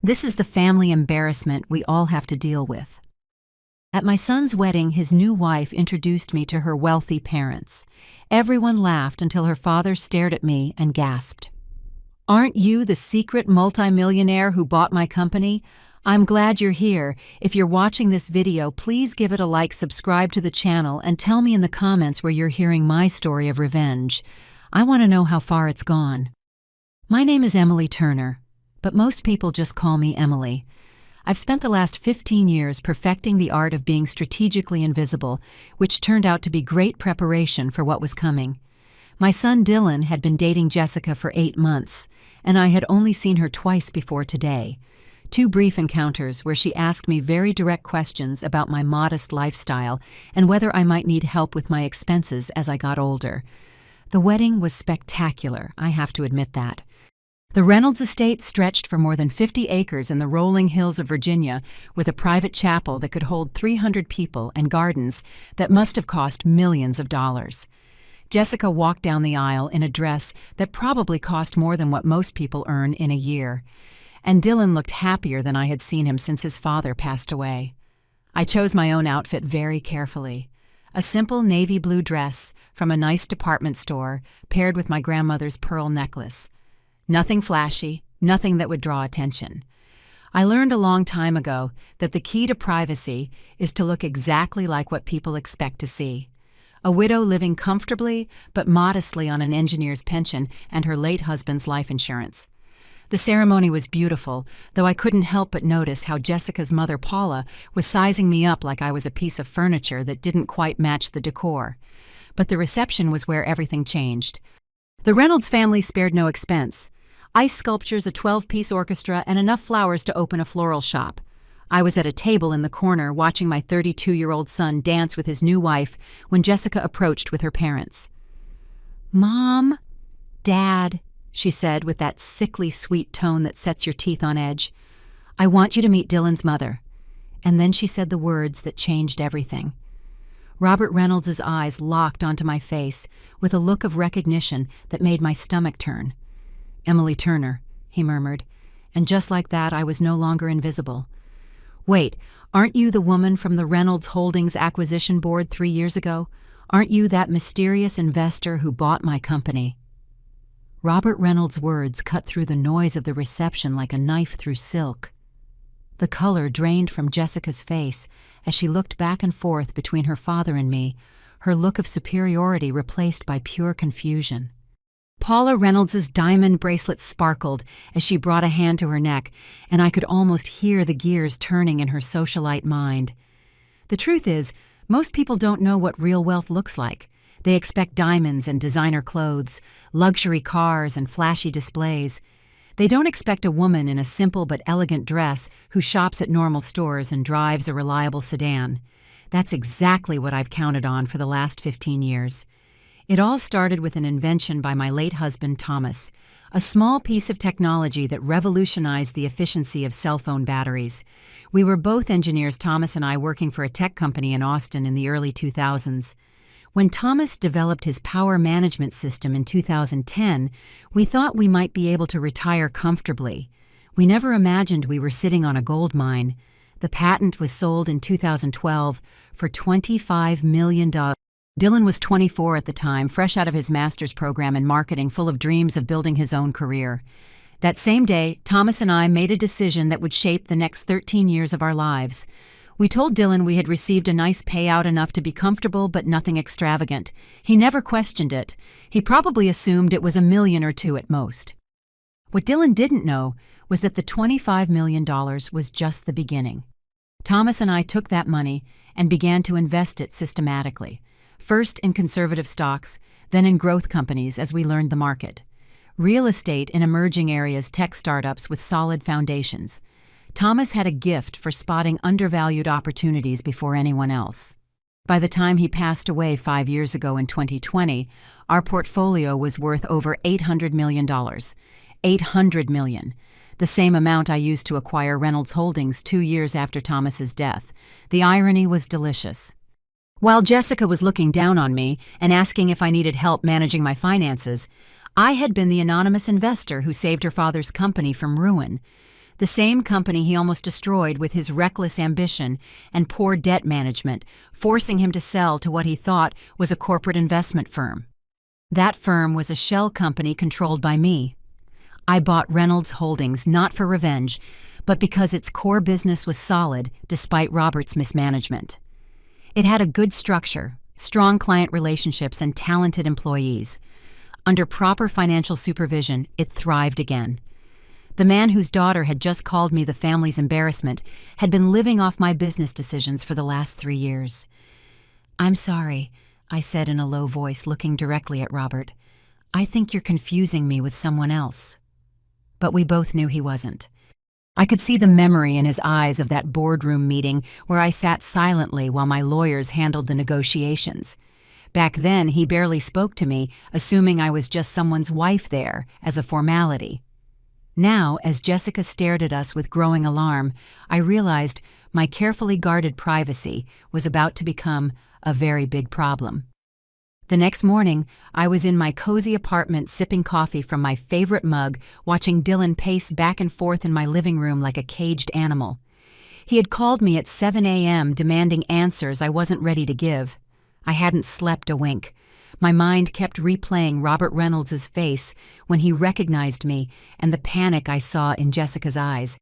This is the family embarrassment we all have to deal with. At my son's wedding, his new wife introduced me to her wealthy parents. Everyone laughed until her father stared at me and gasped. "Aren't you the secret multimillionaire who bought my company? I'm glad you're here. If you're watching this video, please give it a like, subscribe to the channel, and tell me in the comments where you're hearing my story of revenge. I want to know how far it's gone." My name is Emily Turner, but most people just call me Emily. I've spent the last 15 years perfecting the art of being strategically invisible, which turned out to be great preparation for what was coming. My son Dylan had been dating Jessica for 8 months, and I had only seen her twice before today. 2 brief encounters where she asked me very direct questions about my modest lifestyle and whether I might need help with my expenses as I got older. The wedding was spectacular, I have to admit that. The Reynolds estate stretched for more than 50 acres in the rolling hills of Virginia, with a private chapel that could hold 300 people and gardens that must have cost millions of dollars. Jessica walked down the aisle in a dress that probably cost more than what most people earn in a year. And Dylan looked happier than I had seen him since his father passed away. I chose my own outfit very carefully. A simple navy blue dress from a nice department store paired with my grandmother's pearl necklace. Nothing flashy, nothing that would draw attention. I learned a long time ago that the key to privacy is to look exactly like what people expect to see. A widow living comfortably but modestly on an engineer's pension and her late husband's life insurance. The ceremony was beautiful, though I couldn't help but notice how Jessica's mother, Paula, was sizing me up like I was a piece of furniture that didn't quite match the decor. But the reception was where everything changed. The Reynolds family spared no expense. Ice sculptures, a 12-piece orchestra, and enough flowers to open a floral shop. I was at a table in the corner watching my 32-year-old son dance with his new wife when Jessica approached with her parents. "Mom, Dad," she said with that sickly sweet tone that sets your teeth on edge, "I want you to meet Dylan's mother." And then she said the words that changed everything. Robert Reynolds' eyes locked onto my face with a look of recognition that made my stomach turn. "Emily Turner," he murmured, and just like that I was no longer invisible. "Wait, aren't you the woman from the Reynolds Holdings acquisition board 3 years ago? Aren't you that mysterious investor who bought my company?" Robert Reynolds' words cut through the noise of the reception like a knife through silk. The color drained from Jessica's face as she looked back and forth between her father and me, her look of superiority replaced by pure confusion. Paula Reynolds' diamond bracelet sparkled as she brought a hand to her neck, and I could almost hear the gears turning in her socialite mind. The truth is, most people don't know what real wealth looks like. They expect diamonds and designer clothes, luxury cars and flashy displays. They don't expect a woman in a simple but elegant dress who shops at normal stores and drives a reliable sedan. That's exactly what I've counted on for the last 15 years. It all started with an invention by my late husband, Thomas, a small piece of technology that revolutionized the efficiency of cell phone batteries. We were both engineers, Thomas and I, working for a tech company in Austin in the early 2000s. When Thomas developed his power management system in 2010, we thought we might be able to retire comfortably. We never imagined we were sitting on a gold mine. The patent was sold in 2012 for $25 million. Dylan was 24 at the time, fresh out of his master's program in marketing, full of dreams of building his own career. That same day, Thomas and I made a decision that would shape the next 13 years of our lives. We told Dylan we had received a nice payout, enough to be comfortable but nothing extravagant. He never questioned it. He probably assumed it was $1 million or $2 million at most. What Dylan didn't know was that the $25 million was just the beginning. Thomas and I took that money and began to invest it systematically. First in conservative stocks, then in growth companies as we learned the market. Real estate in emerging areas, tech startups with solid foundations. Thomas had a gift for spotting undervalued opportunities before anyone else. By the time he passed away 5 years ago in 2020, our portfolio was worth over $800 million. $800 million. The same amount I used to acquire Reynolds Holdings 2 years after Thomas's death. The irony was delicious. While Jessica was looking down on me and asking if I needed help managing my finances, I had been the anonymous investor who saved her father's company from ruin. The same company he almost destroyed with his reckless ambition and poor debt management, forcing him to sell to what he thought was a corporate investment firm. That firm was a shell company controlled by me. I bought Reynolds Holdings not for revenge, but because its core business was solid despite Robert's mismanagement. It had a good structure, strong client relationships, and talented employees. Under proper financial supervision, it thrived again. The man whose daughter had just called me the family's embarrassment had been living off my business decisions for the last 3 years. "I'm sorry," I said in a low voice, looking directly at Robert. "I think you're confusing me with someone else." But we both knew he wasn't. I could see the memory in his eyes of that boardroom meeting where I sat silently while my lawyers handled the negotiations. Back then, he barely spoke to me, assuming I was just someone's wife there, as a formality. Now, as Jessica stared at us with growing alarm, I realized my carefully guarded privacy was about to become a very big problem. The next morning, I was in my cozy apartment sipping coffee from my favorite mug, watching Dylan pace back and forth in my living room like a caged animal. He had called me at 7 a.m. demanding answers I wasn't ready to give. I hadn't slept a wink. My mind kept replaying Robert Reynolds' face when he recognized me and the panic I saw in Jessica's eyes.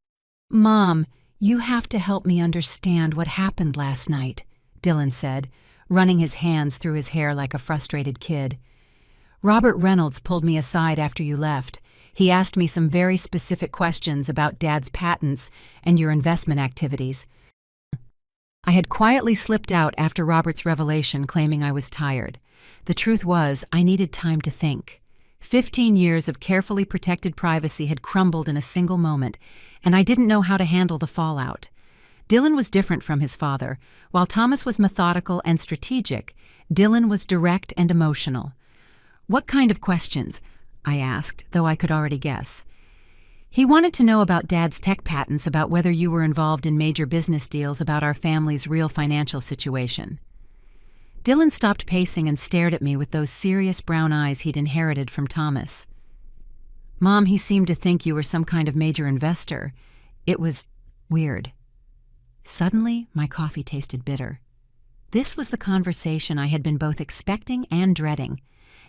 "Mom, you have to help me understand what happened last night," Dylan said, running his hands through his hair like a frustrated kid. "Robert Reynolds pulled me aside after you left. He asked me some very specific questions about Dad's patents and your investment activities." I had quietly slipped out after Robert's revelation, claiming I was tired. The truth was, I needed time to think. 15 years of carefully protected privacy had crumbled in a single moment, and I didn't know how to handle the fallout. Dylan was different from his father. While Thomas was methodical and strategic, Dylan was direct and emotional. "What kind of questions?" I asked, though I could already guess. "He wanted to know about Dad's tech patents, about whether you were involved in major business deals, about our family's real financial situation." Dylan stopped pacing and stared at me with those serious brown eyes he'd inherited from Thomas. "Mom, he seemed to think you were some kind of major investor. It was weird." Suddenly, my coffee tasted bitter. This was the conversation I had been both expecting and dreading.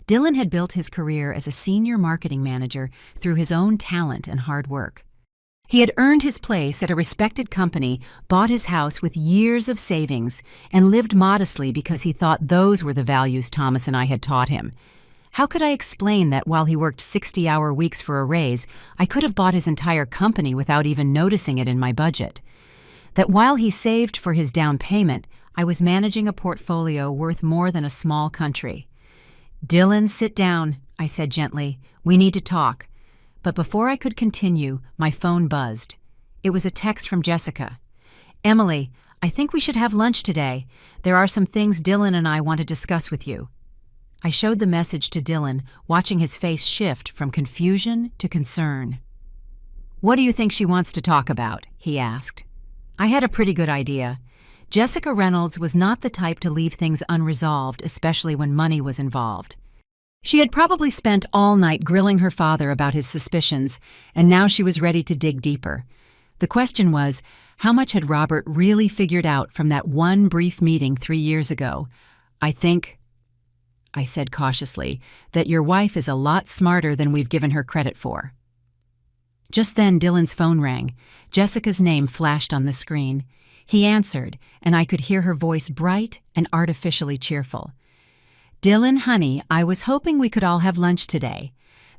Dylan had built his career as a senior marketing manager through his own talent and hard work. He had earned his place at a respected company, bought his house with years of savings, and lived modestly because he thought those were the values Thomas and I had taught him. How could I explain that while he worked 60-hour weeks for a raise, I could have bought his entire company without even noticing it in my budget? That while he saved for his down payment, I was managing a portfolio worth more than a small country. "Dylan, sit down," I said gently. "We need to talk." But before I could continue, my phone buzzed. It was a text from Jessica. "Emily, I think we should have lunch today. There are some things Dylan and I want to discuss with you." I showed the message to Dylan, watching his face shift from confusion to concern. "What do you think she wants to talk about?" he asked. I had a pretty good idea. Jessica Reynolds was not the type to leave things unresolved, especially when money was involved. She had probably spent all night grilling her father about his suspicions, and now she was ready to dig deeper. The question was, how much had Robert really figured out from that one brief meeting 3 years ago? I think," I said cautiously, "that your wife is a lot smarter than we've given her credit for." Just then, Dylan's phone rang. Jessica's name flashed on the screen. He answered, and I could hear her voice bright and artificially cheerful. "Dylan, honey, I was hoping we could all have lunch today.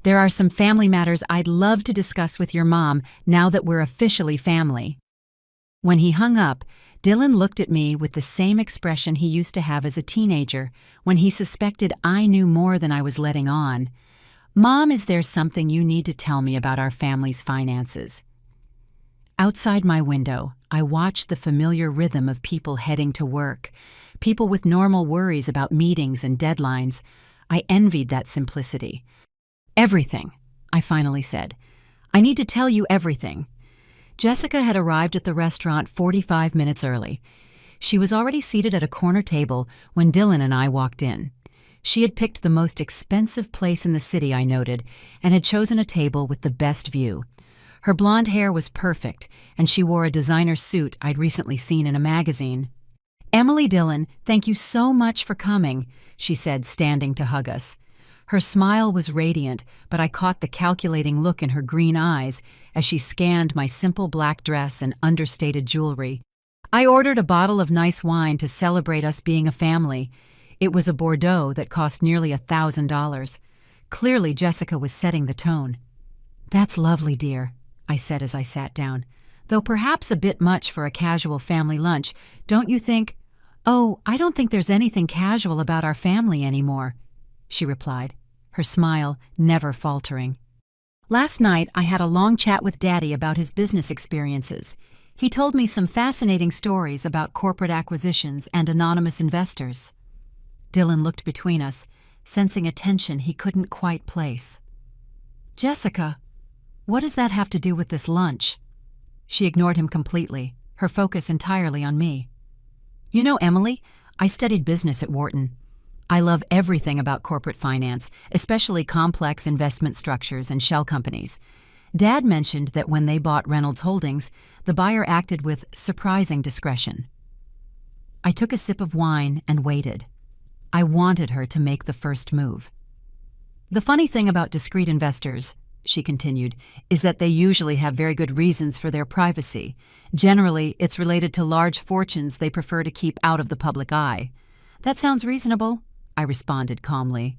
There are some family matters I'd love to discuss with your mom now that we're officially family." When he hung up, Dylan looked at me with the same expression he used to have as a teenager when he suspected I knew more than I was letting on. "Mom, is there something you need to tell me about our family's finances?" Outside my window, I watched the familiar rhythm of people heading to work, people with normal worries about meetings and deadlines. I envied that simplicity. "Everything," I finally said. "I need to tell you everything." Jessica had arrived at the restaurant 45 minutes early. She was already seated at a corner table when Dylan and I walked in. She had picked the most expensive place in the city, I noted, and had chosen a table with the best view. Her blonde hair was perfect, and she wore a designer suit I'd recently seen in a magazine. "Emily Dillon, thank you so much for coming," she said, standing to hug us. Her smile was radiant, but I caught the calculating look in her green eyes as she scanned my simple black dress and understated jewelry. I ordered a bottle of nice wine to celebrate us being a family. It was a Bordeaux that cost nearly $1,000. Clearly, Jessica was setting the tone. "That's lovely, dear," I said as I sat down. "Though perhaps a bit much for a casual family lunch, don't you think?" "Oh, I don't think there's anything casual about our family anymore," she replied, her smile never faltering. "Last night I had a long chat with Daddy about his business experiences. He told me some fascinating stories about corporate acquisitions and anonymous investors." Dylan looked between us, sensing a tension he couldn't quite place. "Jessica, what does that have to do with this lunch?" She ignored him completely, her focus entirely on me. "You know, Emily, I studied business at Wharton. I love everything about corporate finance, especially complex investment structures and shell companies. Dad mentioned that when they bought Reynolds Holdings, the buyer acted with surprising discretion." I took a sip of wine and waited. I wanted her to make the first move. "The funny thing about discreet investors," she continued, "is that they usually have very good reasons for their privacy. Generally, it's related to large fortunes they prefer to keep out of the public eye." "That sounds reasonable," I responded calmly.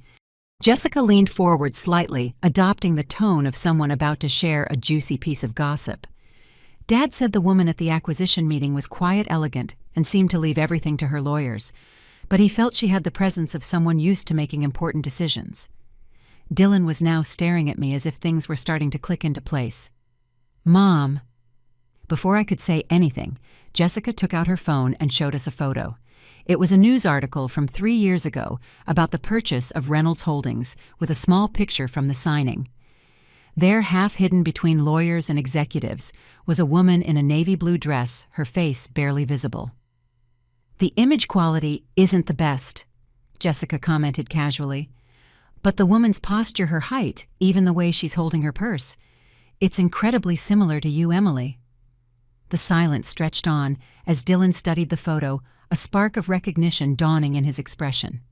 Jessica leaned forward slightly, adopting the tone of someone about to share a juicy piece of gossip. "Dad said the woman at the acquisition meeting was quiet, elegant, and seemed to leave everything to her lawyers. But he felt she had the presence of someone used to making important decisions." Dylan was now staring at me as if things were starting to click into place. "Mom." Before I could say anything, Jessica took out her phone and showed us a photo. It was a news article from 3 years ago about the purchase of Reynolds Holdings, with a small picture from the signing. There, half hidden between lawyers and executives, was a woman in a navy blue dress, her face barely visible. "The image quality isn't the best," Jessica commented casually. "But the woman's posture, her height, even the way she's holding her purse, it's incredibly similar to you, Emily." The silence stretched on as Dylan studied the photo, a spark of recognition dawning in his expression.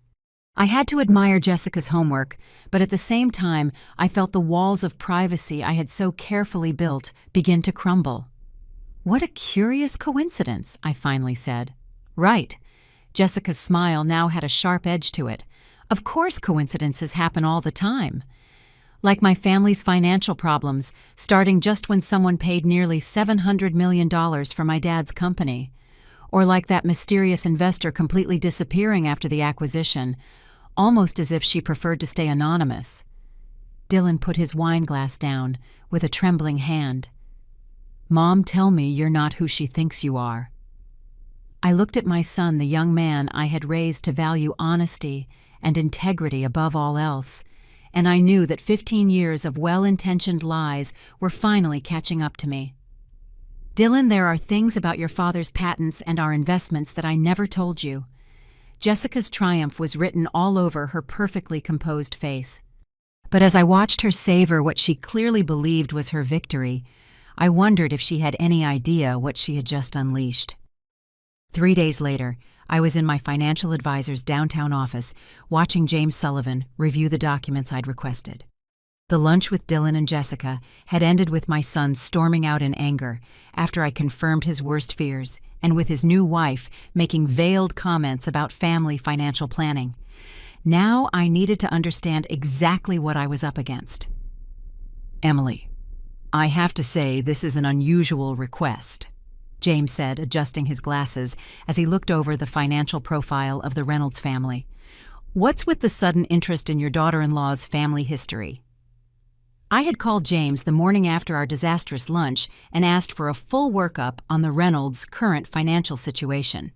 I had to admire Jessica's homework, but at the same time, I felt the walls of privacy I had so carefully built begin to crumble. "What a curious coincidence," I finally said. "Right." Jessica's smile now had a sharp edge to it. "Of course coincidences happen all the time. Like my family's financial problems, starting just when someone paid nearly $700 million for my dad's company. Or like that mysterious investor completely disappearing after the acquisition, almost as if she preferred to stay anonymous." Dylan put his wine glass down with a trembling hand. "Mom, tell me you're not who she thinks you are." I looked at my son, the young man I had raised to value honesty and integrity above all else, and I knew that 15 years of well-intentioned lies were finally catching up to me. "Dylan, there are things about your father's patents and our investments that I never told you." Jessica's triumph was written all over her perfectly composed face. But as I watched her savor what she clearly believed was her victory, I wondered if she had any idea what she had just unleashed. 3 days later, I was in my financial advisor's downtown office, watching James Sullivan review the documents I'd requested. The lunch with Dylan and Jessica had ended with my son storming out in anger after I confirmed his worst fears, and with his new wife making veiled comments about family financial planning. Now I needed to understand exactly what I was up against. "Emily, I have to say this is an unusual request," James said, adjusting his glasses as he looked over the financial profile of the Reynolds family. "What's with the sudden interest in your daughter-in-law's family history?" I had called James the morning after our disastrous lunch and asked for a full workup on the Reynolds' current financial situation.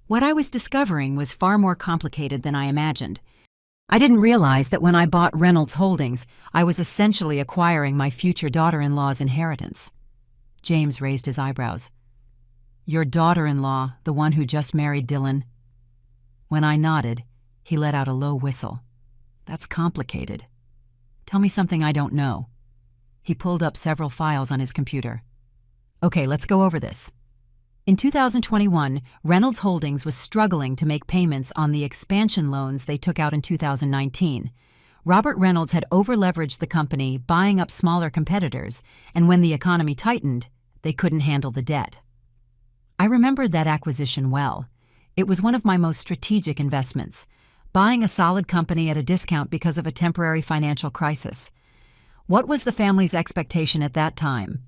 What I was discovering was far more complicated than I imagined. I didn't realize that when I bought Reynolds Holdings, I was essentially acquiring my future daughter-in-law's inheritance. James raised his eyebrows. "Your daughter-in-law, the one who just married Dylan?" When I nodded, he let out a low whistle. "That's complicated. Tell me something I don't know." He pulled up several files on his computer. Okay, let's go over this. In 2021, Reynolds Holdings was struggling to make payments on the expansion loans they took out in 2019. Robert Reynolds had over-leveraged the company, buying up smaller competitors, and when the economy tightened, they couldn't handle the debt. I remembered that acquisition well. It was one of my most strategic investments, buying a solid company at a discount because of a temporary financial crisis. What was the family's expectation at that time?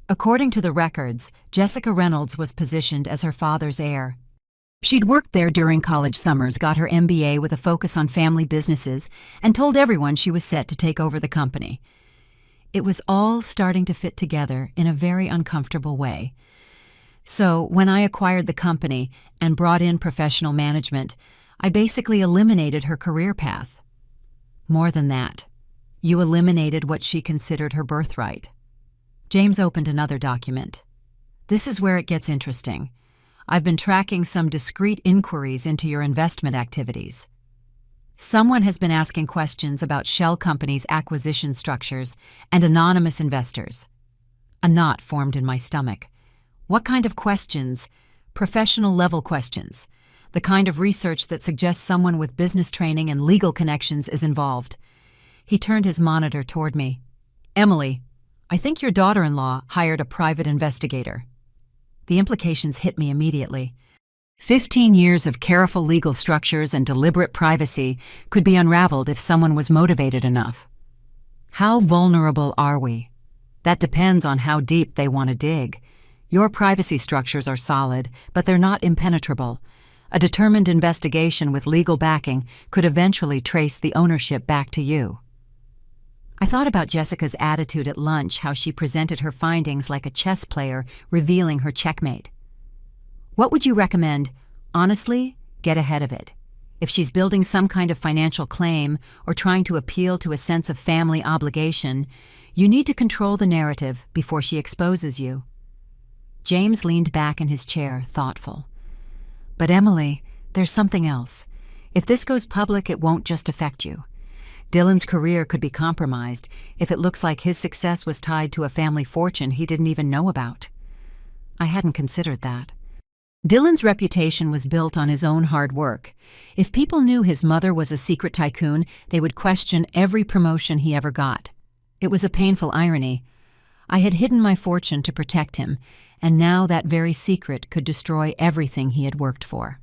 According to the records, Jessica Reynolds was positioned as her father's heir. She'd worked there during college summers, got her MBA with a focus on family businesses, and told everyone she was set to take over the company. It was all starting to fit together in a very uncomfortable way. So, when I acquired the company and brought in professional management, I basically eliminated her career path. More than that, you eliminated what she considered her birthright. James opened another document. This is where it gets interesting. I've been tracking some discreet inquiries into your investment activities. Someone has been asking questions about shell companies' acquisition structures and anonymous investors. A knot formed in my stomach. What kind of questions? Professional-level questions. The kind of research that suggests someone with business training and legal connections is involved. He turned his monitor toward me. Emily, I think your daughter-in-law hired a private investigator. The implications hit me immediately. 15 years of careful legal structures and deliberate privacy could be unraveled if someone was motivated enough. How vulnerable are we? That depends on how deep they want to dig. Your privacy structures are solid, but they're not impenetrable. A determined investigation with legal backing could eventually trace the ownership back to you. I thought about Jessica's attitude at lunch, how she presented her findings like a chess player revealing her checkmate. What would you recommend? Honestly, get ahead of it. If she's building some kind of financial claim or trying to appeal to a sense of family obligation, you need to control the narrative before she exposes you. James leaned back in his chair, thoughtful. But Emily, there's something else. If this goes public, it won't just affect you. Dylan's career could be compromised if it looks like his success was tied to a family fortune he didn't even know about. I hadn't considered that. Dylan's reputation was built on his own hard work. If people knew his mother was a secret tycoon, they would question every promotion he ever got. It was a painful irony. I had hidden my fortune to protect him, and now that very secret could destroy everything he had worked for.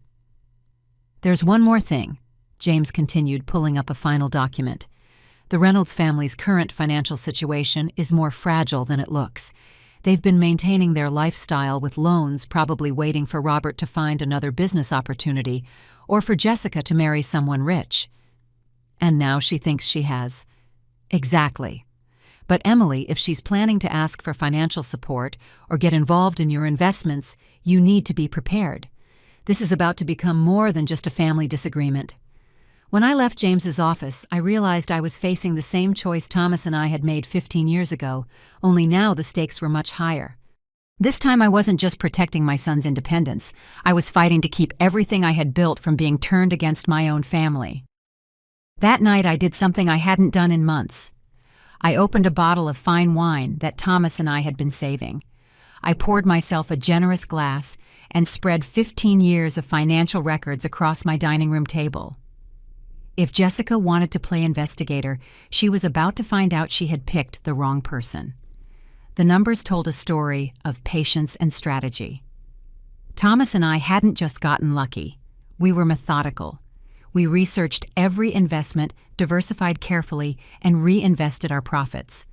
There's one more thing, James continued, pulling up a final document. The Reynolds family's current financial situation is more fragile than it looks. They've been maintaining their lifestyle with loans, probably waiting for Robert to find another business opportunity or for Jessica to marry someone rich. And now she thinks she has. Exactly. But Emily, if she's planning to ask for financial support or get involved in your investments, you need to be prepared. This is about to become more than just a family disagreement. When I left James's office, I realized I was facing the same choice Thomas and I had made 15 years ago, only now the stakes were much higher. This time I wasn't just protecting my son's independence, I was fighting to keep everything I had built from being turned against my own family. That night I did something I hadn't done in months. I opened a bottle of fine wine that Thomas and I had been saving. I poured myself a generous glass and spread 15 years of financial records across my dining room table. If Jessica wanted to play investigator, she was about to find out she had picked the wrong person. The numbers told a story of patience and strategy. Thomas and I hadn't just gotten lucky. We were methodical. We researched every investment, diversified carefully, and reinvested our profits.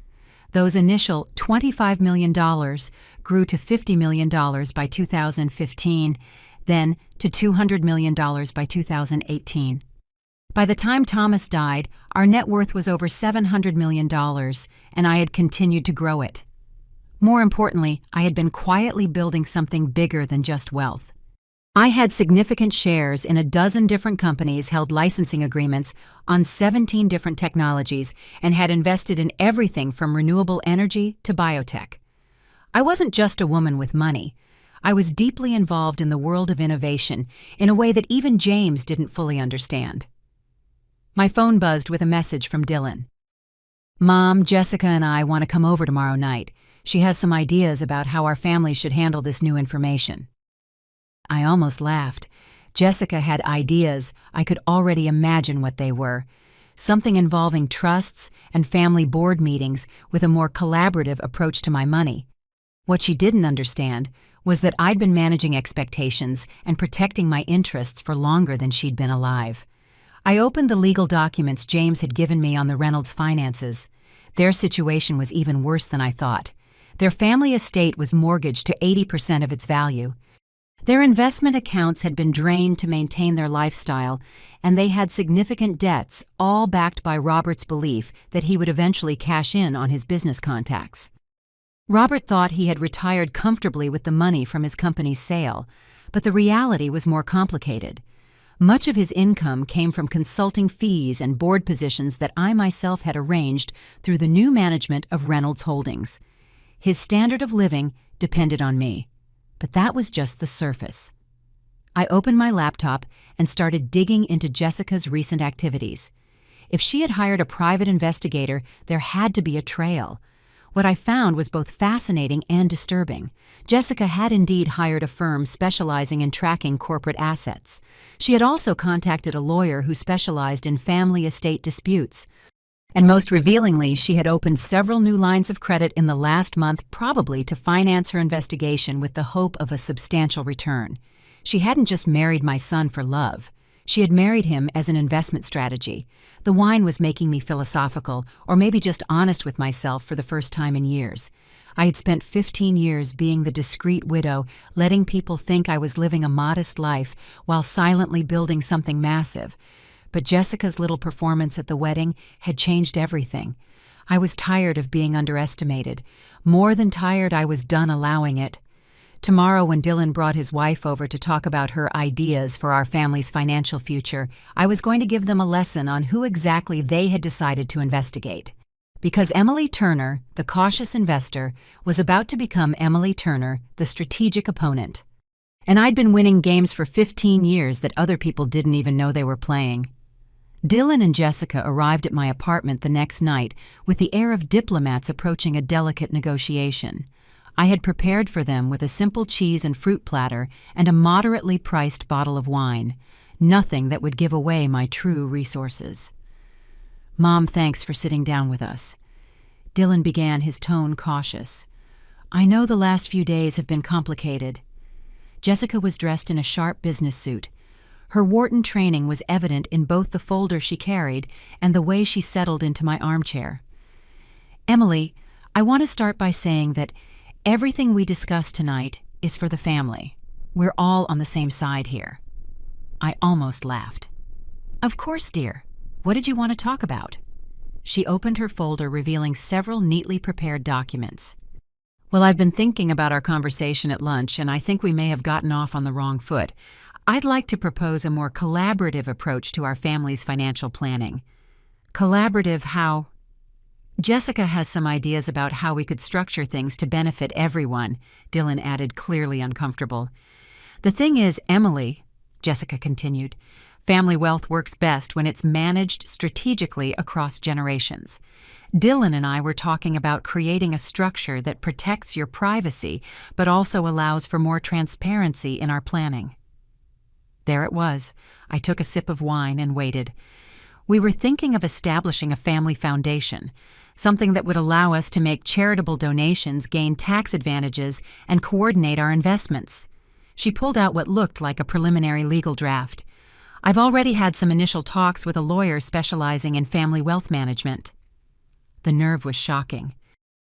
Those initial $25 million grew to $50 million by 2015, then to $200 million by 2018. By the time Thomas died, our net worth was over $700 million, and I had continued to grow it. More importantly, I had been quietly building something bigger than just wealth. I had significant shares in a dozen different companies, held licensing agreements on 17 different technologies, and had invested in everything from renewable energy to biotech. I wasn't just a woman with money. I was deeply involved in the world of innovation in a way that even James didn't fully understand. My phone buzzed with a message from Dylan. "Mom, Jessica and I want to come over tomorrow night. She has some ideas about how our family should handle this new information." I almost laughed. Jessica had ideas. I could already imagine what they were. Something involving trusts and family board meetings with a more collaborative approach to my money. What she didn't understand was that I'd been managing expectations and protecting my interests for longer than she'd been alive. I opened the legal documents James had given me on the Reynolds finances. Their situation was even worse than I thought. Their family estate was mortgaged to 80% of its value. Their investment accounts had been drained to maintain their lifestyle, and they had significant debts, all backed by Robert's belief that he would eventually cash in on his business contacts. Robert thought he had retired comfortably with the money from his company's sale, but the reality was more complicated. Much of his income came from consulting fees and board positions that I myself had arranged through the new management of Reynolds Holdings. His standard of living depended on me, but that was just the surface. I opened my laptop and started digging into Jessica's recent activities. If she had hired a private investigator, there had to be a trail. What I found was both fascinating and disturbing. Jessica had indeed hired a firm specializing in tracking corporate assets. She had also contacted a lawyer who specialized in family estate disputes. And most revealingly, she had opened several new lines of credit in the last month, probably to finance her investigation with the hope of a substantial return. She hadn't just married my son for love. She had married him as an investment strategy. The wine was making me philosophical, or maybe just honest with myself for the first time in years. I had spent 15 years being the discreet widow, letting people think I was living a modest life while silently building something massive. But Jessica's little performance at the wedding had changed everything. I was tired of being underestimated. More than tired, I was done allowing it. Tomorrow, when Dylan brought his wife over to talk about her ideas for our family's financial future, I was going to give them a lesson on who exactly they had decided to investigate. Because Emily Turner, the cautious investor, was about to become Emily Turner, the strategic opponent. And I'd been winning games for 15 years that other people didn't even know they were playing. Dylan and Jessica arrived at my apartment the next night with the air of diplomats approaching a delicate negotiation. I had prepared for them with a simple cheese and fruit platter and a moderately priced bottle of wine, nothing that would give away my true resources. "Mom, thanks for sitting down with us." Dylan began, his tone cautious. "I know the last few days have been complicated." Jessica was dressed in a sharp business suit. Her Wharton training was evident in both the folder she carried and the way she settled into my armchair. "Emily, I want to start by saying that everything we discuss tonight is for the family. We're all on the same side here." I almost laughed. "Of course, dear. What did you want to talk about?" She opened her folder, revealing several neatly prepared documents. "Well, I've been thinking about our conversation at lunch, and I think we may have gotten off on the wrong foot. I'd like to propose a more collaborative approach to our family's financial planning." "Collaborative how?" "Jessica has some ideas about how we could structure things to benefit everyone," Dylan added, clearly uncomfortable. "The thing is, Emily," Jessica continued, "family wealth works best when it's managed strategically across generations. Dylan and I were talking about creating a structure that protects your privacy but also allows for more transparency in our planning." There it was. I took a sip of wine and waited. "We were thinking of establishing a family foundation, something that would allow us to make charitable donations, gain tax advantages, and coordinate our investments." She pulled out what looked like a preliminary legal draft. "I've already had some initial talks with a lawyer specializing in family wealth management." The nerve was shocking.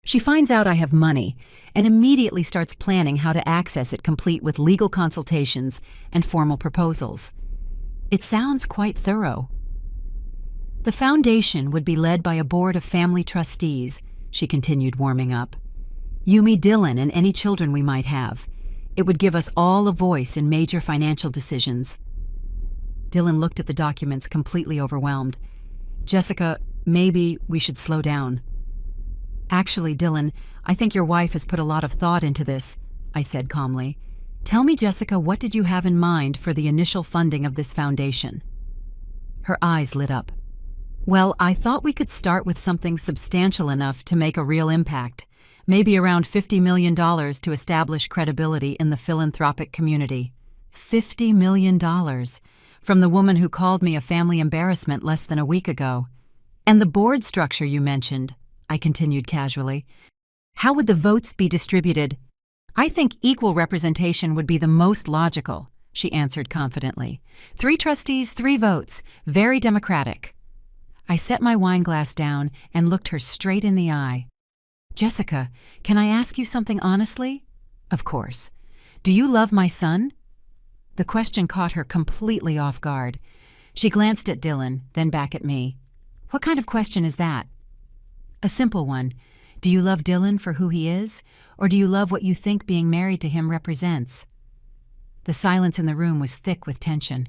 She finds out I have money and immediately starts planning how to access it, complete with legal consultations and formal proposals. It sounds quite thorough. "The foundation would be led by a board of family trustees," she continued, warming up. "You, me, Dylan, and any children we might have. It would give us all a voice in major financial decisions." Dylan looked at the documents, completely overwhelmed. "Jessica, maybe we should slow down." "Actually, Dylan, I think your wife has put a lot of thought into this," I said calmly. "Tell me, Jessica, what did you have in mind for the initial funding of this foundation?" Her eyes lit up. Well, I thought we could start with something substantial enough to make a real impact, maybe around $50 million to establish credibility in the philanthropic community. $50 million from the woman who called me a family embarrassment less than a week ago. And the board structure you mentioned, I continued casually. How would the votes be distributed? I think equal representation would be the most logical, she answered confidently. 3 trustees, 3 votes. Very democratic. I set my wine glass down and looked her straight in the eye. Jessica, can I ask you something honestly? Of course. Do you love my son? The question caught her completely off guard. She glanced at Dylan, then back at me. What kind of question is that? A simple one. Do you love Dylan for who he is, or do you love what you think being married to him represents? The silence in the room was thick with tension.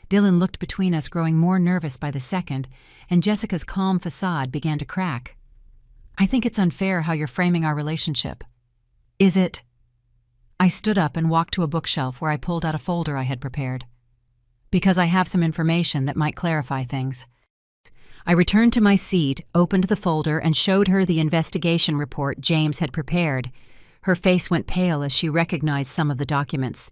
Dylan looked between us, growing more nervous by the second, and Jessica's calm facade began to crack. I think it's unfair how you're framing our relationship. Is it? I stood up and walked to a bookshelf where I pulled out a folder I had prepared. Because I have some information that might clarify things. I returned to my seat, opened the folder, and showed her the investigation report James had prepared. Her face went pale as she recognized some of the documents.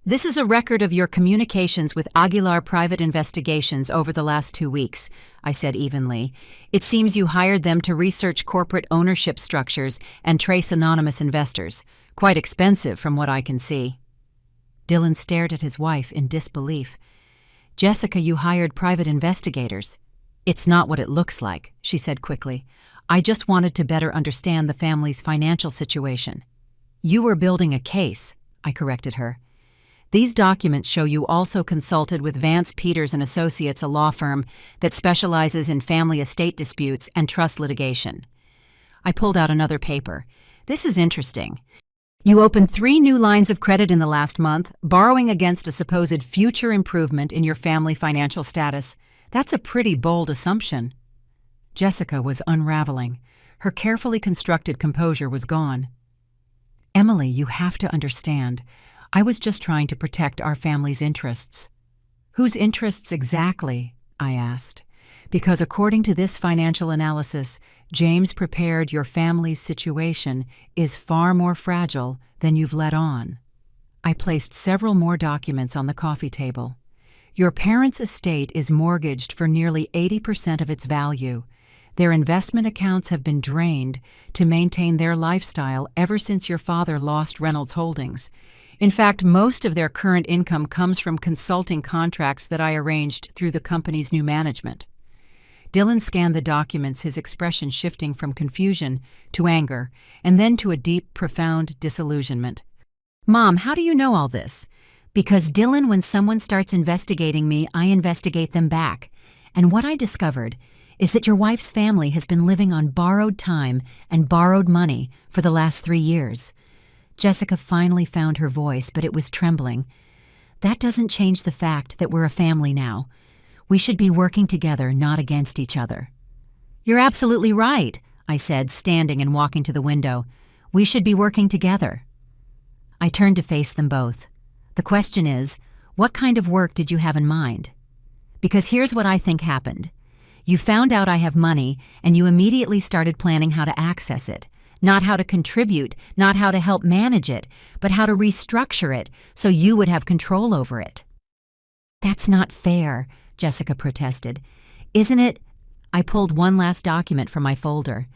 This is a record of your communications with Aguilar Private Investigations over the last 2 weeks, I said evenly. It seems you hired them to research corporate ownership structures and trace anonymous investors. Quite expensive from what I can see. Dylan stared at his wife in disbelief. Jessica, you hired private investigators. It's not what it looks like, she said quickly. I just wanted to better understand the family's financial situation. You were building a case, I corrected her. These documents show you also consulted with Vance Peters and Associates, a law firm that specializes in family estate disputes and trust litigation. I pulled out another paper. This is interesting. You opened 3 new lines of credit in the last month, borrowing against a supposed future improvement in your family financial status. That's a pretty bold assumption. Jessica was unraveling. Her carefully constructed composure was gone. Emily, you have to understand. I was just trying to protect our family's interests. Whose interests exactly? I asked. Because according to this financial analysis, James prepared your family's situation is far more fragile than you've let on. I placed several more documents on the coffee table. Your parents' estate is mortgaged for nearly 80% of its value. Their investment accounts have been drained to maintain their lifestyle ever since your father lost Reynolds Holdings. In fact, most of their current income comes from consulting contracts that I arranged through the company's new management. Dylan scanned the documents, his expression shifting from confusion to anger, and then to a deep, profound disillusionment. Mom, how do you know all this? Because Dylan, when someone starts investigating me, I investigate them back. And what I discovered is that your wife's family has been living on borrowed time and borrowed money for the last 3 years. Jessica finally found her voice, but it was trembling. That doesn't change the fact that we're a family now. We should be working together, not against each other. You're absolutely right, I said, standing and walking to the window. We should be working together. I turned to face them both. The question is, what kind of work did you have in mind? Because here's what I think happened. You found out I have money, and you immediately started planning how to access it. Not how to contribute, not how to help manage it, but how to restructure it so you would have control over it. That's not fair, Jessica protested. Isn't it? I pulled one last document from my folder.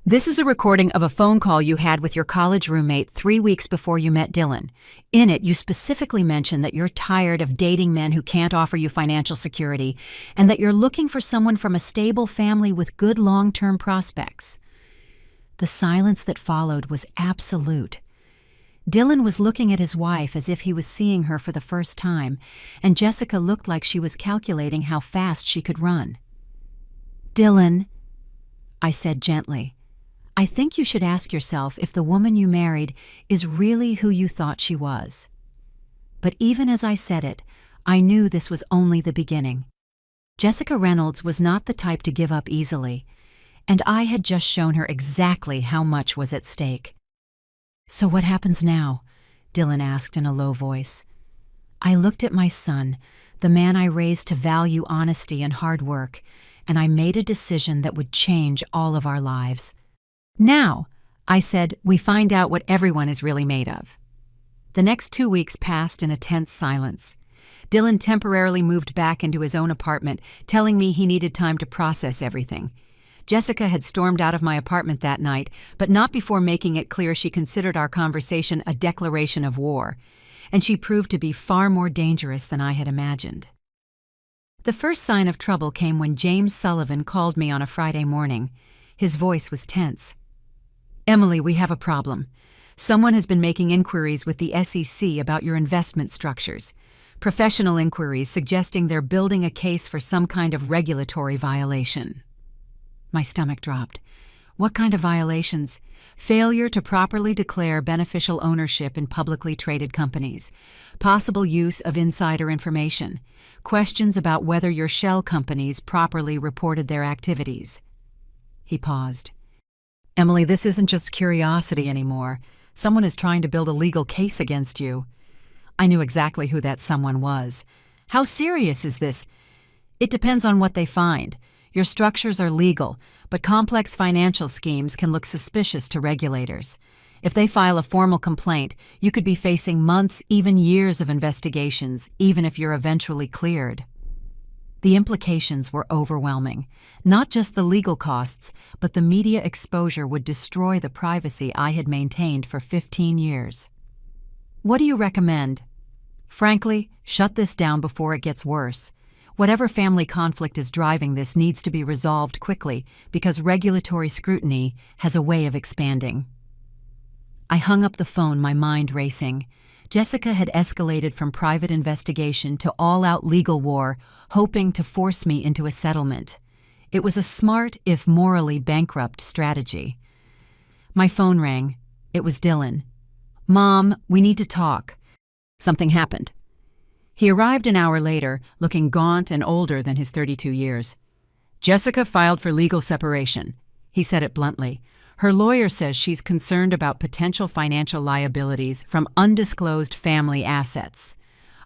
This is a recording of a phone call you had with your college roommate 3 weeks before you met Dylan. In it, you specifically mentioned that you're tired of dating men who can't offer you financial security, and that you're looking for someone from a stable family with good long-term prospects. The silence that followed was absolute. Dylan was looking at his wife as if he was seeing her for the first time, and Jessica looked like she was calculating how fast she could run. Dylan, I said gently, I think you should ask yourself if the woman you married is really who you thought she was. But even as I said it, I knew this was only the beginning. Jessica Reynolds was not the type to give up easily, and I had just shown her exactly how much was at stake. So what happens now? Dylan asked in a low voice. I looked at my son, the man I raised to value honesty and hard work, and I made a decision that would change all of our lives. Now, I said, we find out what everyone is really made of. The next 2 weeks passed in a tense silence. Dylan temporarily moved back into his own apartment, telling me he needed time to process everything. Jessica had stormed out of my apartment that night, but not before making it clear she considered our conversation a declaration of war, and she proved to be far more dangerous than I had imagined. The first sign of trouble came when James Sullivan called me on a Friday morning. His voice was tense. "Emily, we have a problem. Someone has been making inquiries with the SEC about your investment structures. Professional inquiries suggesting they're building a case for some kind of regulatory violation." My stomach dropped. What kind of violations? Failure to properly declare beneficial ownership in publicly traded companies, possible use of insider information, questions about whether your shell companies properly reported their activities. He paused. "Emily, this isn't just curiosity anymore. Someone is trying to build a legal case against you." I knew exactly who that someone was. "How serious is this?" "It depends on what they find. Your structures are legal, but complex financial schemes can look suspicious to regulators. If they file a formal complaint, you could be facing months, even years of investigations, even if you're eventually cleared." The implications were overwhelming. Not just the legal costs, but the media exposure would destroy the privacy I had maintained for 15 years. "What do you recommend?" "Frankly, shut this down before it gets worse. Whatever family conflict is driving this needs to be resolved quickly because regulatory scrutiny has a way of expanding." I hung up the phone, my mind racing. Jessica had escalated from private investigation to all-out legal war, hoping to force me into a settlement. It was a smart, if morally bankrupt, strategy. My phone rang. It was Dylan. "Mom, we need to talk." Something happened. He arrived an hour later, looking gaunt and older than his 32 years. "Jessica filed for legal separation." He said it bluntly. "Her lawyer says she's concerned about potential financial liabilities from undisclosed family assets."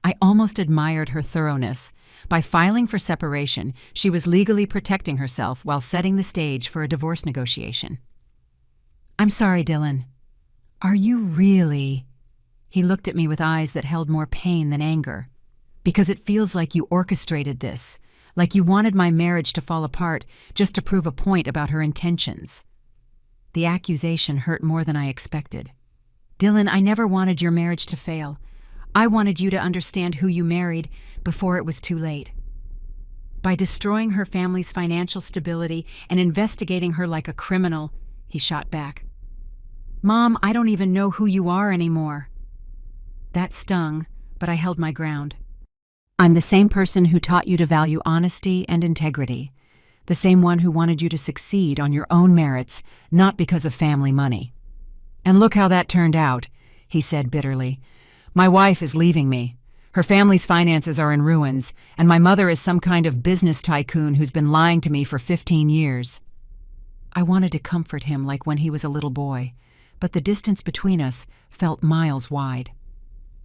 I almost admired her thoroughness. By filing for separation, she was legally protecting herself while setting the stage for a divorce negotiation. "I'm sorry, Dylan." "Are you really?" He looked at me with eyes that held more pain than anger. "Because it feels like you orchestrated this, like you wanted my marriage to fall apart just to prove a point about her intentions." The accusation hurt more than I expected. "Dylan, I never wanted your marriage to fail. I wanted you to understand who you married before it was too late. By destroying her family's financial stability and investigating her like a criminal," he shot back. "Mom, I don't even know who you are anymore." That stung, but I held my ground. "I'm the same person who taught you to value honesty and integrity. The same one who wanted you to succeed on your own merits, not because of family money. And look how that turned out," he said bitterly. "My wife is leaving me. Her family's finances are in ruins, and my mother is some kind of business tycoon who's been lying to me for 15 years. I wanted to comfort him like when he was a little boy, but the distance between us felt miles wide.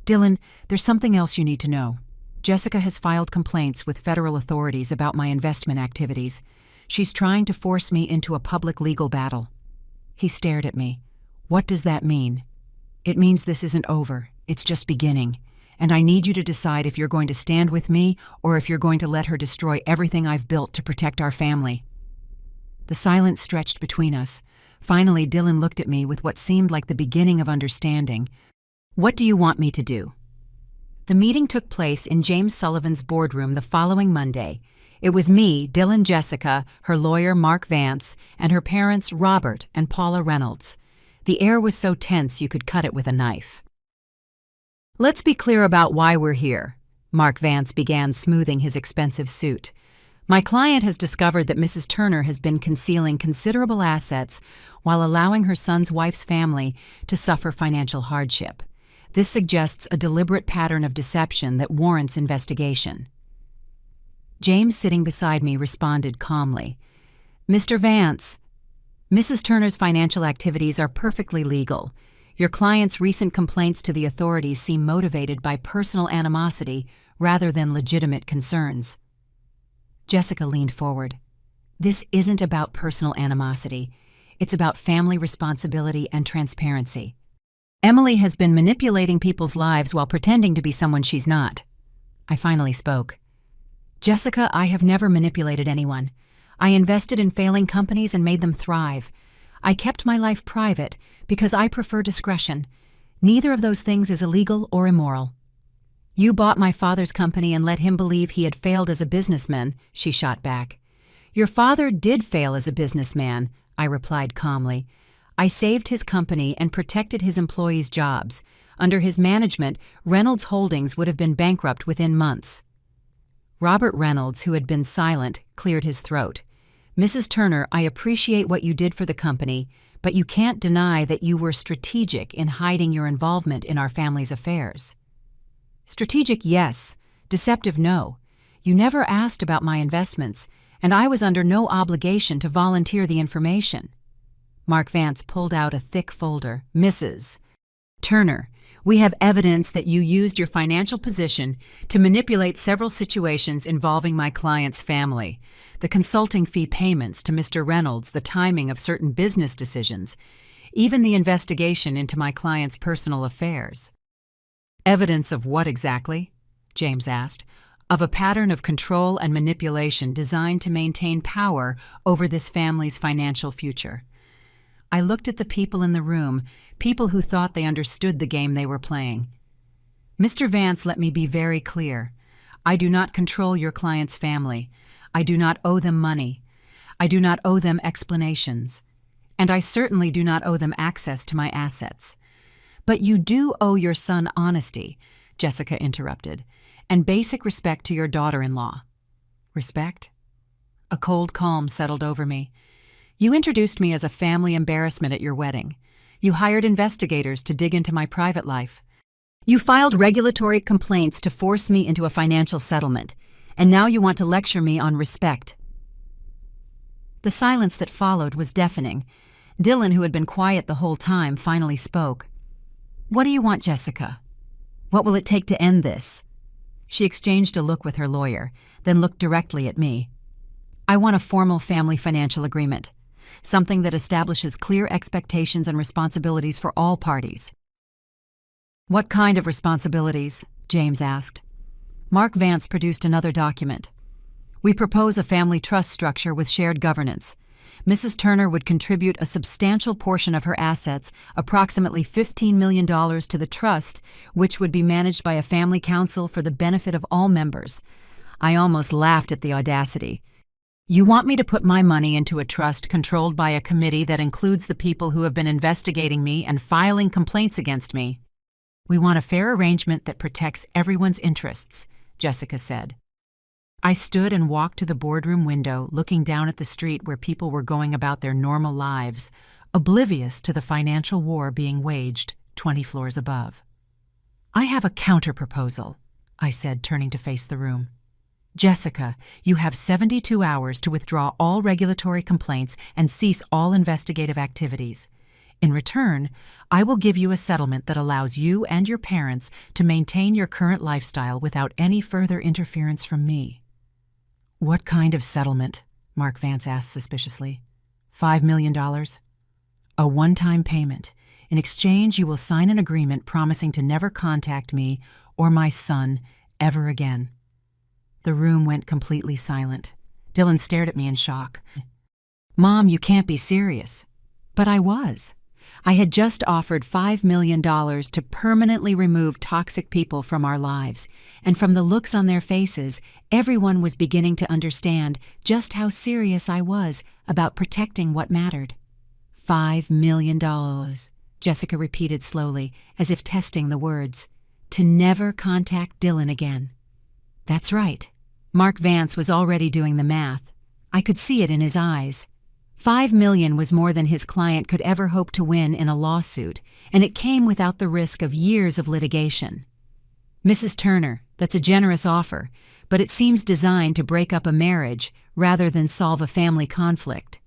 "Dylan, there's something else you need to know. Jessica has filed complaints with federal authorities about my investment activities. She's trying to force me into a public legal battle." He stared at me. "What does that mean?" "It means this isn't over. It's just beginning. And I need you to decide if you're going to stand with me or if you're going to let her destroy everything I've built to protect our family." The silence stretched between us. Finally, Dylan looked at me with what seemed like the beginning of understanding. "What do you want me to do?" The meeting took place in James Sullivan's boardroom the following Monday. It was me, Dylan Jessica, her lawyer Mark Vance, and her parents Robert and Paula Reynolds. The air was so tense you could cut it with a knife. "Let's be clear about why we're here," Mark Vance began, smoothing his expensive suit. "My client has discovered that Mrs. Turner has been concealing considerable assets while allowing her son's wife's family to suffer financial hardship. This suggests a deliberate pattern of deception that warrants investigation." James, sitting beside me, responded calmly. "Mr. Vance, Mrs. Turner's financial activities are perfectly legal. Your client's recent complaints to the authorities seem motivated by personal animosity rather than legitimate concerns." Jessica leaned forward. This isn't about personal animosity. It's about family responsibility and transparency. Emily has been manipulating people's lives while pretending to be someone she's not. I finally spoke. Jessica, I have never manipulated anyone. I invested in failing companies and made them thrive. I kept my life private because I prefer discretion. Neither of those things is illegal or immoral. You bought my father's company and let him believe he had failed as a businessman, she shot back. Your father did fail as a businessman, I replied calmly. I saved his company and protected his employees' jobs. Under his management, Reynolds Holdings would have been bankrupt within months. Robert Reynolds, who had been silent, cleared his throat. Mrs. Turner, I appreciate what you did for the company, but you can't deny that you were strategic in hiding your involvement in our family's affairs. Strategic, yes. Deceptive, no. You never asked about my investments, and I was under no obligation to volunteer the information. Mark Vance pulled out a thick folder. Mrs. Turner, we have evidence that you used your financial position to manipulate several situations involving my client's family. The consulting fee payments to Mr. Reynolds, the timing of certain business decisions, even the investigation into my client's personal affairs. Evidence of what exactly? James asked. Of a pattern of control and manipulation designed to maintain power over this family's financial future. I looked at the people in the room, people who thought they understood the game they were playing. Mr. Vance, let me be very clear. I do not control your client's family. I do not owe them money. I do not owe them explanations. And I certainly do not owe them access to my assets. But you do owe your son honesty, Jessica interrupted, and basic respect to your daughter-in-law. Respect? A cold calm settled over me. You introduced me as a family embarrassment at your wedding. You hired investigators to dig into my private life. You filed regulatory complaints to force me into a financial settlement, and now you want to lecture me on respect. The silence that followed was deafening. Dylan, who had been quiet the whole time, finally spoke. What do you want, Jessica? What will it take to end this? She exchanged a look with her lawyer, then looked directly at me. I want a formal family financial agreement. Something that establishes clear expectations and responsibilities for all parties. What kind of responsibilities? James asked. Mark Vance produced another document. We propose a family trust structure with shared governance. Mrs. Turner would contribute a substantial portion of her assets, approximately $15 million, to the trust, which would be managed by a family council for the benefit of all members. I almost laughed at the audacity. You want me to put my money into a trust controlled by a committee that includes the people who have been investigating me and filing complaints against me? We want a fair arrangement that protects everyone's interests, Jessica said. I stood and walked to the boardroom window, looking down at the street where people were going about their normal lives, oblivious to the financial war being waged 20 floors above. I have a counterproposal, I said, turning to face the room. Jessica, you have 72 hours to withdraw all regulatory complaints and cease all investigative activities. In return, I will give you a settlement that allows you and your parents to maintain your current lifestyle without any further interference from me. What kind of settlement? Mark Vance asked suspiciously. $5 million? A one-time payment. In exchange, you will sign an agreement promising to never contact me or my son ever again. The room went completely silent. Dylan stared at me in shock. Mom, you can't be serious. But I was. I had just offered $5 million to permanently remove toxic people from our lives, and from the looks on their faces, everyone was beginning to understand just how serious I was about protecting what mattered. $5 million, Jessica repeated slowly, as if testing the words. To never contact Dylan again. That's right. Mark Vance was already doing the math. I could see it in his eyes. $5 million was more than his client could ever hope to win in a lawsuit, and it came without the risk of years of litigation. Mrs. Turner, that's a generous offer, but it seems designed to break up a marriage rather than solve a family conflict.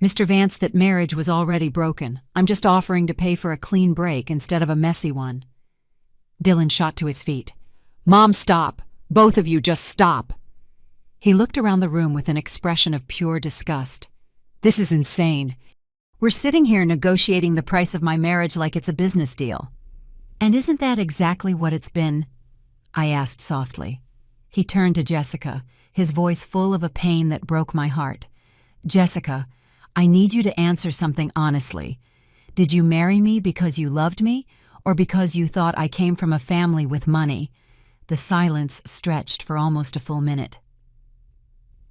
Mr. Vance, that marriage was already broken. I'm just offering to pay for a clean break instead of a messy one. Dylan shot to his feet. Mom, stop. Both of you just stop. He looked around the room with an expression of pure disgust. "This is insane. We're sitting here negotiating the price of my marriage like it's a business deal." "And isn't that exactly what it's been?" I asked softly. He turned to Jessica, his voice full of a pain that broke my heart. "Jessica, I need you to answer something honestly. Did you marry me because you loved me, or because you thought I came from a family with money?" The silence stretched for almost a full minute.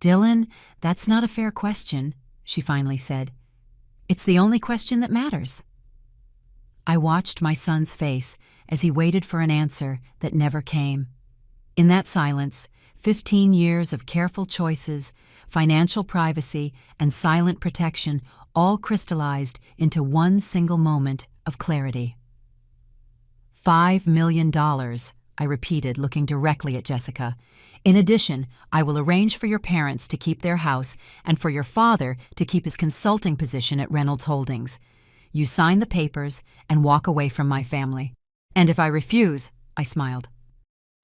"Dylan, that's not a fair question," she finally said. "It's the only question that matters." I watched my son's face as he waited for an answer that never came. In that silence, 15 years of careful choices, financial privacy, and silent protection all crystallized into one single moment of clarity. $5 million, I repeated, looking directly at Jessica. "In addition, I will arrange for your parents to keep their house and for your father to keep his consulting position at Reynolds Holdings. You sign the papers and walk away from my family." "And if I refuse?" I smiled.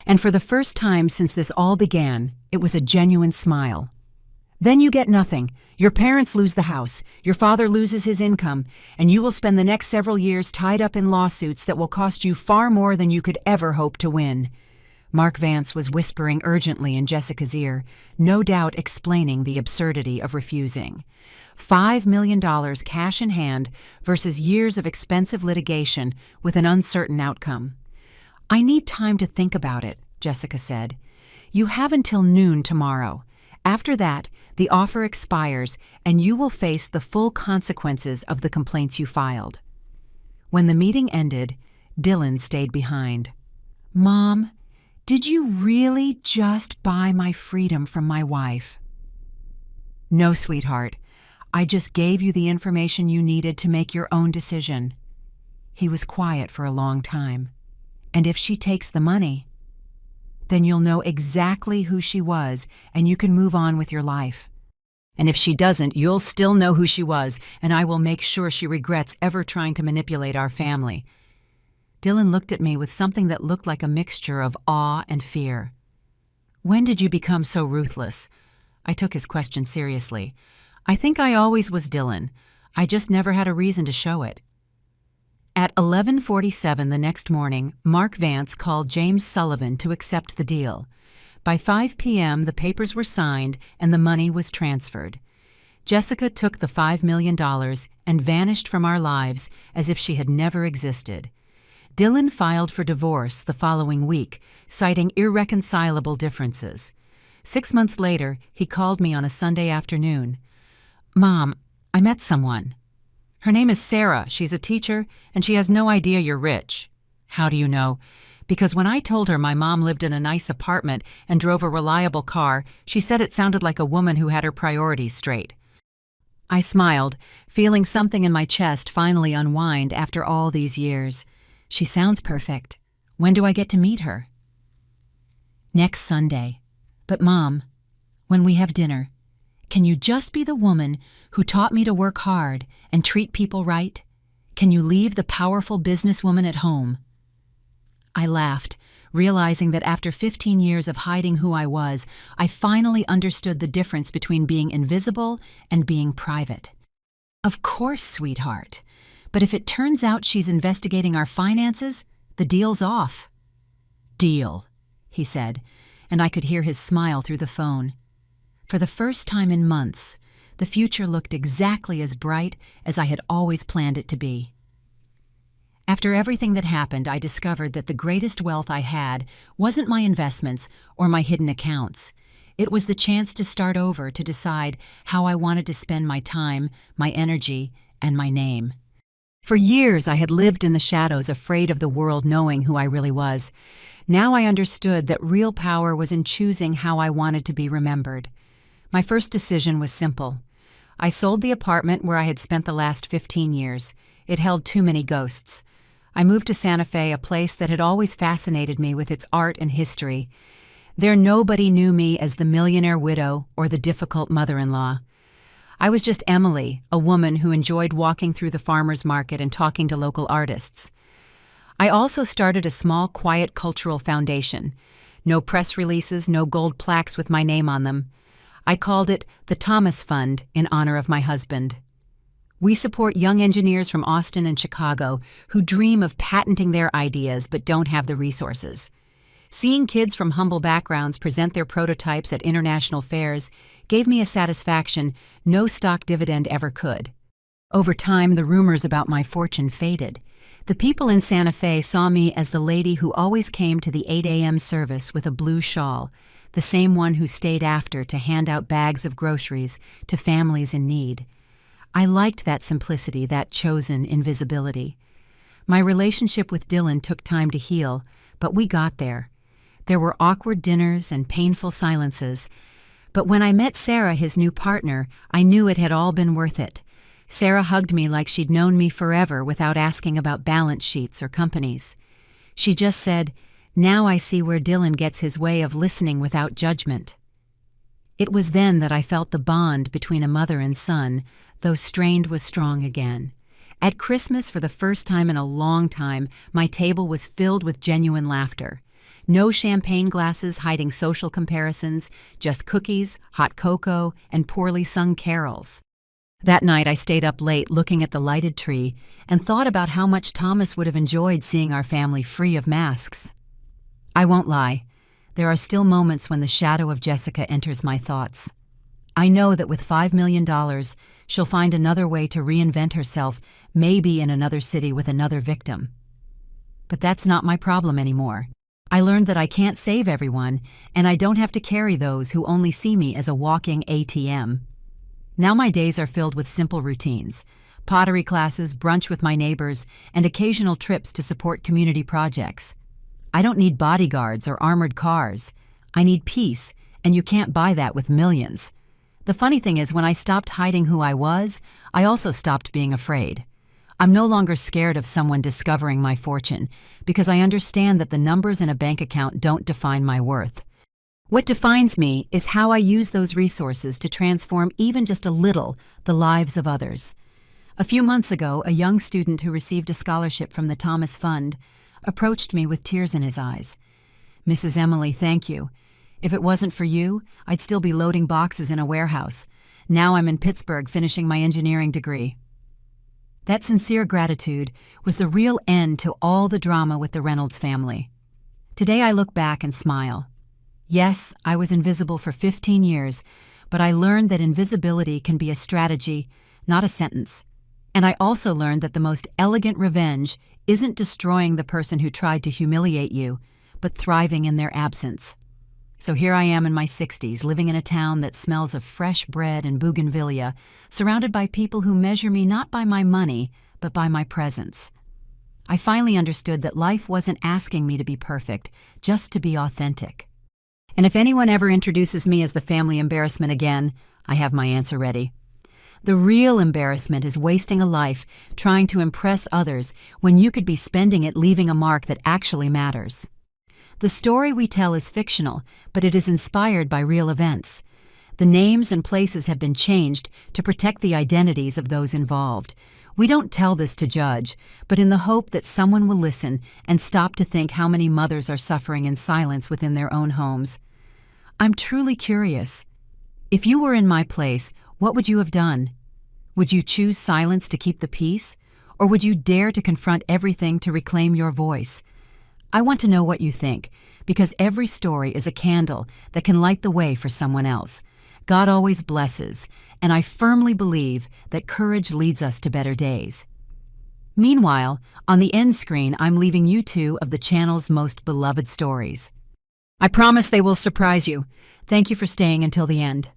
And for the first time since this all began, it was a genuine smile. "Then you get nothing. Your parents lose the house, your father loses his income, and you will spend the next several years tied up in lawsuits that will cost you far more than you could ever hope to win." Mark Vance was whispering urgently in Jessica's ear, no doubt explaining the absurdity of refusing. $5 million cash in hand versus years of expensive litigation with an uncertain outcome. "I need time to think about it," Jessica said. "You have until noon tomorrow. After that, the offer expires and you will face the full consequences of the complaints you filed." When the meeting ended, Dylan stayed behind. "Mom, did you really just buy my freedom from my wife?" "No, sweetheart. I just gave you the information you needed to make your own decision." He was quiet for a long time. "And if she takes the money, then you'll know exactly who she was and you can move on with your life. And if she doesn't, you'll still know who she was, and I will make sure she regrets ever trying to manipulate our family." Dylan looked at me with something that looked like a mixture of awe and fear. "When did you become so ruthless?" I took his question seriously. "I think I always was Dylan. I just never had a reason to show it." At 11:47 the next morning, Mark Vance called James Sullivan to accept the deal. By 5 p.m., the papers were signed and the money was transferred. Jessica took the $5 million and vanished from our lives as if she had never existed. Dylan filed for divorce the following week, citing irreconcilable differences. 6 months later, he called me on a Sunday afternoon. "Mom, I met someone. Her name is Sarah. She's a teacher, and she has no idea you're rich." "How do you know?" "Because when I told her my mom lived in a nice apartment and drove a reliable car, she said it sounded like a woman who had her priorities straight." I smiled, feeling something in my chest finally unwind after all these years. She sounds perfect. When do I get to meet her? "Next Sunday. But Mom, when we have dinner, can you just be the woman who taught me to work hard and treat people right? Can you leave the powerful businesswoman at home?" I laughed, realizing that after 15 years of hiding who I was, I finally understood the difference between being invisible and being private. "Of course, sweetheart. But if it turns out she's investigating our finances, the deal's off." "Deal," he said, and I could hear his smile through the phone. For the first time in months, the future looked exactly as bright as I had always planned it to be. After everything that happened, I discovered that the greatest wealth I had wasn't my investments or my hidden accounts. It was the chance to start over, to decide how I wanted to spend my time, my energy, and my name. For years, I had lived in the shadows, afraid of the world knowing who I really was. Now I understood that real power was in choosing how I wanted to be remembered. My first decision was simple. I sold the apartment where I had spent the last 15 years. It held too many ghosts. I moved to Santa Fe, a place that had always fascinated me with its art and history. There nobody knew me as the millionaire widow or the difficult mother-in-law. I was just Emily, a woman who enjoyed walking through the farmer's market and talking to local artists. I also started a small, quiet cultural foundation. No press releases, no gold plaques with my name on them. I called it the Thomas Fund in honor of my husband. We support young engineers from Austin and Chicago who dream of patenting their ideas but don't have the resources. Seeing kids from humble backgrounds present their prototypes at international fairs gave me a satisfaction no stock dividend ever could. Over time, the rumors about my fortune faded. The people in Santa Fe saw me as the lady who always came to the 8 a.m. service with a blue shawl, the same one who stayed after to hand out bags of groceries to families in need. I liked that simplicity, that chosen invisibility. My relationship with Dylan took time to heal, but we got there. There were awkward dinners and painful silences. But when I met Sarah, his new partner, I knew it had all been worth it. Sarah hugged me like she'd known me forever without asking about balance sheets or companies. She just said, "Now I see where Dylan gets his way of listening without judgment." It was then that I felt the bond between a mother and son, though strained, was strong again. At Christmas, for the first time in a long time, my table was filled with genuine laughter. No champagne glasses hiding social comparisons, just cookies, hot cocoa, and poorly sung carols. That night I stayed up late looking at the lighted tree and thought about how much Thomas would have enjoyed seeing our family free of masks. I won't lie, there are still moments when the shadow of Jessica enters my thoughts. I know that with $5 million, she'll find another way to reinvent herself, maybe in another city with another victim. But that's not my problem anymore. I learned that I can't save everyone, and I don't have to carry those who only see me as a walking ATM. Now my days are filled with simple routines: pottery classes, brunch with my neighbors, and occasional trips to support community projects. I don't need bodyguards or armored cars. I need peace, and you can't buy that with millions. The funny thing is, when I stopped hiding who I was, I also stopped being afraid. I'm no longer scared of someone discovering my fortune, because I understand that the numbers in a bank account don't define my worth. What defines me is how I use those resources to transform even just a little the lives of others. A few months ago, a young student who received a scholarship from the Thomas Fund approached me with tears in his eyes. "Mrs. Emily, thank you. If it wasn't for you, I'd still be loading boxes in a warehouse. Now I'm in Pittsburgh finishing my engineering degree." That sincere gratitude was the real end to all the drama with the Reynolds family. Today I look back and smile. Yes, I was invisible for 15 years, but I learned that invisibility can be a strategy, not a sentence. And I also learned that the most elegant revenge isn't destroying the person who tried to humiliate you, but thriving in their absence. So here I am in my 60s, living in a town that smells of fresh bread and bougainvillea, surrounded by people who measure me not by my money, but by my presence. I finally understood that life wasn't asking me to be perfect, just to be authentic. And if anyone ever introduces me as the family embarrassment again, I have my answer ready. The real embarrassment is wasting a life trying to impress others when you could be spending it leaving a mark that actually matters. The story we tell is fictional, but it is inspired by real events. The names and places have been changed to protect the identities of those involved. We don't tell this to judge, but in the hope that someone will listen and stop to think how many mothers are suffering in silence within their own homes. I'm truly curious. If you were in my place, what would you have done? Would you choose silence to keep the peace? Or would you dare to confront everything to reclaim your voice? I want to know what you think, because every story is a candle that can light the way for someone else. God always blesses, and I firmly believe that courage leads us to better days. Meanwhile, on the end screen, I'm leaving you two of the channel's most beloved stories. I promise they will surprise you. Thank you for staying until the end.